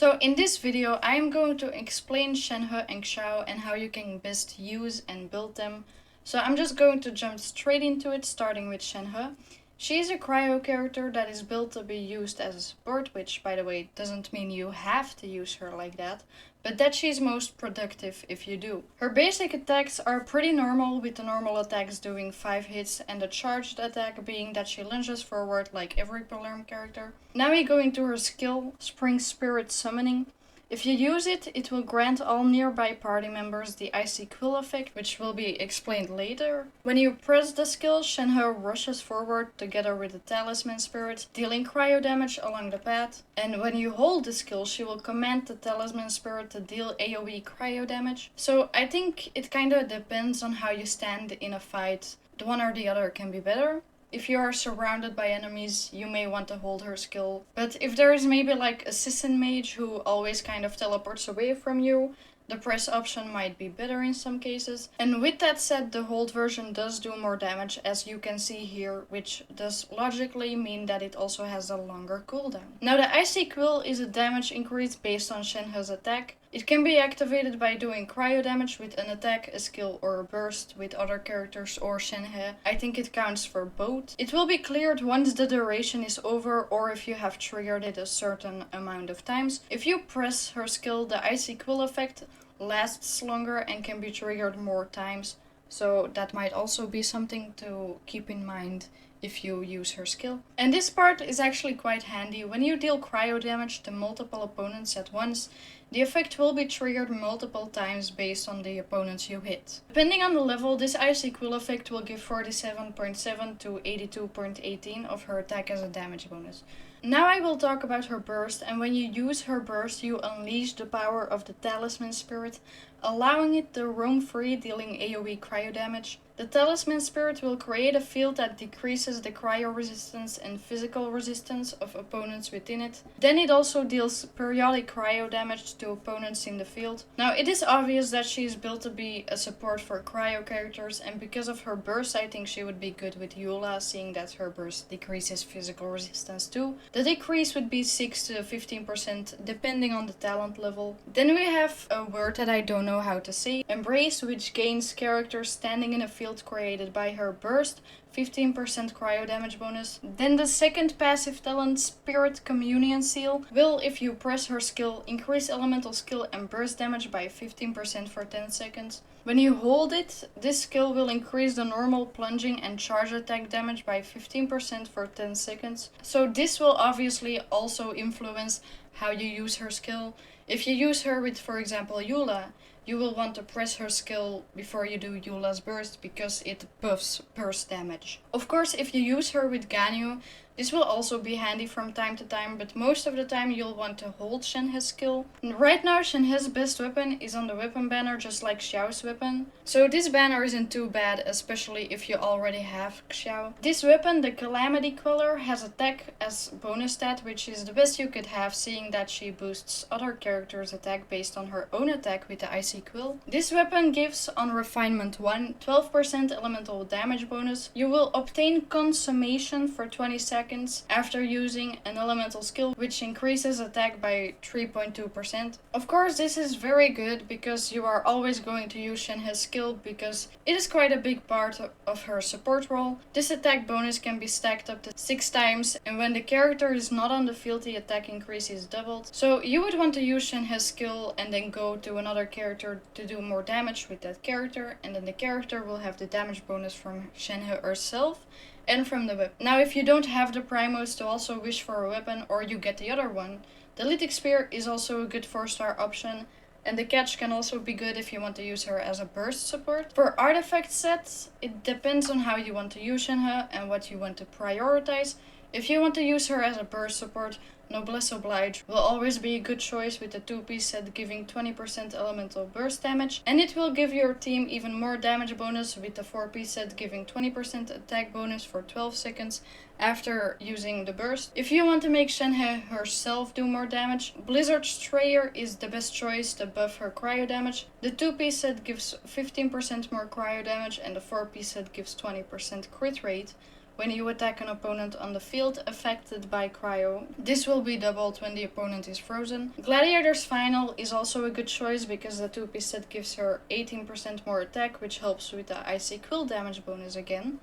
So in this video I am going to explain Shenhe and Xiao and how you can best use and build them. So I'm just going to jump straight into it, starting with Shenhe. She is a cryo character that is built to be used as a support, which by the way doesn't mean you have to use her like that, but that she's most productive if you do. Her basic attacks are pretty normal, with the normal attacks doing 5 hits and the charged attack being that she lunges forward like every Palerm character. Now we go into her skill, Spring Spirit Summoning. If you use it, it will grant all nearby party members the Icy Quill effect, which will be explained later. When you press the skill, Shenhe rushes forward together with the Talisman Spirit, dealing cryo damage along the path. And when you hold the skill, she will command the Talisman Spirit to deal AoE cryo damage. So I think it kinda depends on how you stand in a fight. The one or the other can be better. If you are surrounded by enemies, you may want to hold her skill. But if there is maybe like a Sisson mage who always kind of teleports away from you, the press option might be better in some cases. And with that said, the hold version does do more damage, as you can see here, which does logically mean that it also has a longer cooldown. Now the Icy Quill is a damage increase based on Shenhe's attack. It can be activated by doing cryo damage with an attack, a skill, or a burst with other characters or Shenhe. I think it counts for both. It will be cleared once the duration is over or if you have triggered it a certain amount of times. If you press her skill, the Icy Quill effect lasts longer and can be triggered more times. So that might also be something to keep in mind if you use her skill. And this part is actually quite handy. When you deal cryo damage to multiple opponents at once, the effect will be triggered multiple times based on the opponents you hit. Depending on the level, this Icy Quill effect will give 47.7 to 82.18 of her attack as a damage bonus. Now I will talk about her burst, and when you use her burst, you unleash the power of the Talisman Spirit, allowing it to roam free, dealing AoE cryo damage. The Talisman Spirit will create a field that decreases the cryo resistance and physical resistance of opponents within it. Then it also deals periodic cryo damage to opponents in the field. Now it is obvious that she is built to be a support for cryo characters, and because of her burst I think she would be good with Eula, seeing that her burst decreases physical resistance too. The decrease would be 6 to 15% depending on the talent level. Then we have a word that I don't know how to say, Embrace, which gains characters standing in a field created by her burst 15% cryo damage bonus. Then the second passive talent, Spirit Communion Seal, will, if you press her skill, increase elemental skill and burst damage by 15% for 10 seconds. When you hold it, this skill will increase the normal plunging and charge attack damage by 15% for 10 seconds. So this will obviously also influence how you use her skill. If you use her with, for example, Eula, you will want to press her skill before you do Eula's burst because it buffs burst damage. Of course, if you use her with Ganyu, this will also be handy from time to time, but most of the time you'll want to hold Shenhe's skill. Right now Shenhe's best weapon is on the weapon banner, just like Xiao's weapon. So this banner isn't too bad, especially if you already have Xiao. This weapon, the Calamity Queller, has attack as bonus stat, which is the best you could have, seeing that she boosts other characters' attack based on her own attack with the Icy Quill. This weapon gives, on Refinement 1, 12% elemental damage bonus. You will obtain Consummation for 20 seconds after using an elemental skill, which increases attack by 3.2%. Of course, this is very good because you are always going to use Shenhe's skill because it is quite a big part of her support role. This attack bonus can be stacked up to 6 times, and when the character is not on the field, the attack increase is doubled. So you would want to use Shenhe's skill and then go to another character to do more damage with that character, and then the character will have the damage bonus from Shenhe herself and from the weapon. Now if you don't have the primos to also wish for a weapon, or you get the other one, the Lytic Spear is also a good 4-star option, and the Catch can also be good if you want to use her as a burst support. For artifact sets, it depends on how you want to use Shenhe and what you want to prioritize. If you want to use her as a burst support, Noblesse Oblige will always be a good choice with the 2-piece set giving 20% elemental burst damage, and it will give your team even more damage bonus with the 4-piece set giving 20% attack bonus for 12 seconds after using the burst. If you want to make Shenhe herself do more damage, Blizzard Strayer is the best choice to buff her cryo damage. The 2-piece set gives 15% more cryo damage and the 4-piece set gives 20% crit rate. when you attack an opponent on the field affected by cryo. This will be doubled when the opponent is frozen. Gladiator's Final is also a good choice because the 2-piece set gives her 18% more attack, which helps with the icy quill damage bonus again.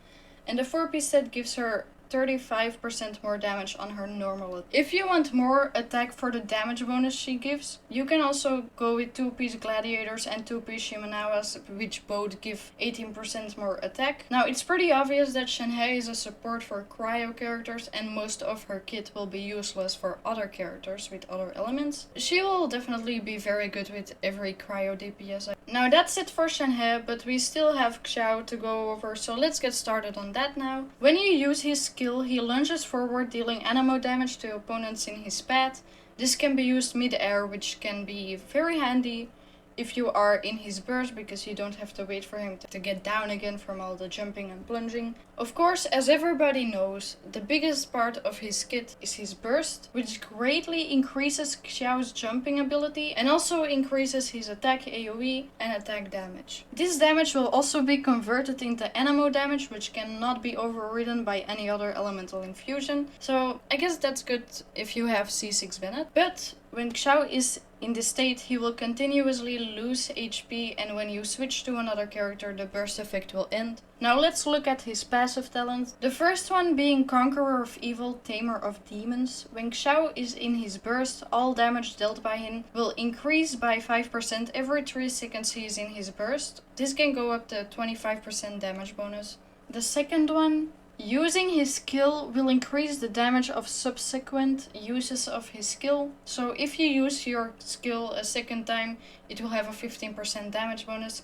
And the 4-piece set gives her 35% more damage on her normal attack. If you want more attack for the damage bonus she gives, you can also go with 2-piece gladiators and 2-piece Shimenawas, which both give 18% more attack. Now it's pretty obvious that Shenhe is a support for cryo characters and most of her kit will be useless for other characters with other elements. She will definitely be very good with every cryo DPS. Now that's it for Shenhe, but we still have Xiao to go over, so let's get started on that now. When you use his skill, he lunges forward, dealing anemo damage to opponents in his path. This can be used mid-air, which can be very handy if you are in his burst, because you don't have to wait for him to get down again from all the jumping and plunging. Of course, as everybody knows, the biggest part of his kit is his burst, which greatly increases Xiao's jumping ability and also increases his attack AoE and attack damage. This damage will also be converted into anemo damage, which cannot be overridden by any other elemental infusion, so I guess that's good if you have C6 Bennett. But when Xiao is in this state, he will continuously lose HP, and when you switch to another character, the burst effect will end. Now let's look at his passive talents. The first one being Conqueror of Evil, Tamer of Demons. When Xiao is in his burst, all damage dealt by him will increase by 5% every 3 seconds he is in his burst. This can go up to 25% damage bonus. The second one, using his skill will increase the damage of subsequent uses of his skill. So if you use your skill a second time, it will have a 15% damage bonus.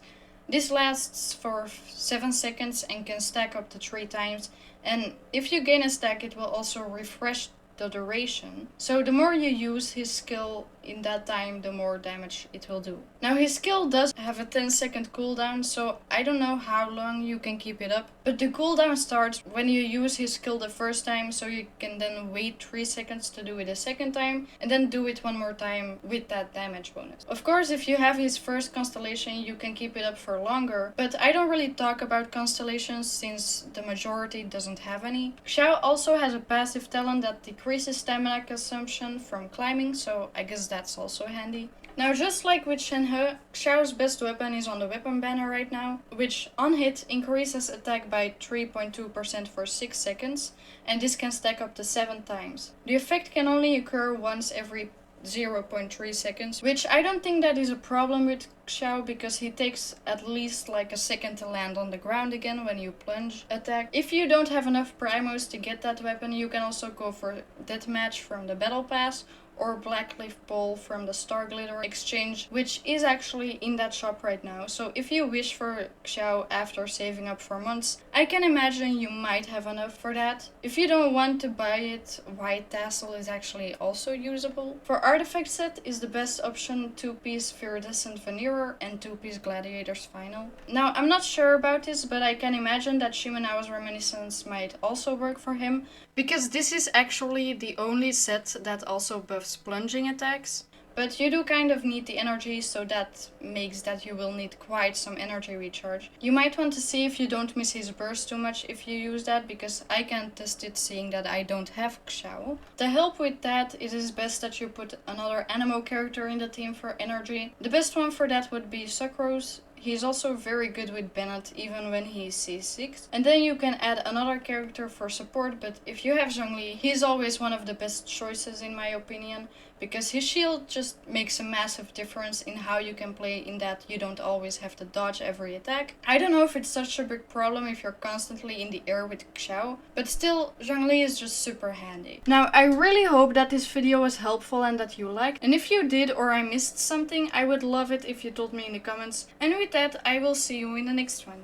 This lasts for 7 seconds and can stack up to 3 times. And if you gain a stack, it will also refresh the duration. So the more you use his skill in that time, the more damage it will do. Now his skill does have a 10-second cooldown, so I don't know how long you can keep it up, but the cooldown starts when you use his skill the first time, so you can then wait 3 seconds to do it a second time and then do it one more time with that damage bonus. Of course, if you have his first constellation, you can keep it up for longer, but I don't really talk about constellations since the majority doesn't have any. Xiao also has a passive talent that decreases stamina consumption from climbing, so I guess that's also handy. Now, just like with Shenhe, Xiao's best weapon is on the weapon banner right now, which on hit increases attack by 3.2% for 6 seconds, and this can stack up to 7 times. The effect can only occur once every 0.3 seconds, which I don't think that is a problem with Xiao, because he takes at least like a second to land on the ground again when you plunge attack. If you don't have enough primos to get that weapon, you can also go for Deathmatch from the Battle Pass, or Blackleaf Bowl from the Star Glitter exchange, which is actually in that shop right now. So if you wish for Xiao after saving up for months, I can imagine you might have enough for that. If you don't want to buy it, White Tassel is actually also usable. For artifact set is the best option 2-piece Viridescent Veneerer and 2-piece Gladiator's Final. Now I'm not sure about this, but I can imagine that Shimenawa's Reminiscence might also work for him, because this is actually the only set that also buffs plunging attacks. But you do kind of need the energy, so that makes that you will need quite some energy recharge. You might want to see if you don't miss his burst too much if you use that, because I can't test it seeing that I don't have Xiao. To help with that, it is best that you put another anemo character in the team for energy. The best one for that would be Sucrose. He's also very good with Bennett even when he is C6. And then you can add another character for support, but if you have Zhongli, he's always one of the best choices in my opinion, because his shield just makes a massive difference in how you can play, in that you don't always have to dodge every attack. I don't know if it's such a big problem if you're constantly in the air with Xiao, but still, Zhongli is just super handy. Now, I really hope that this video was helpful and that you liked, and if you did or I missed something, I would love it if you told me in the comments. And with that, I will see you in the next one.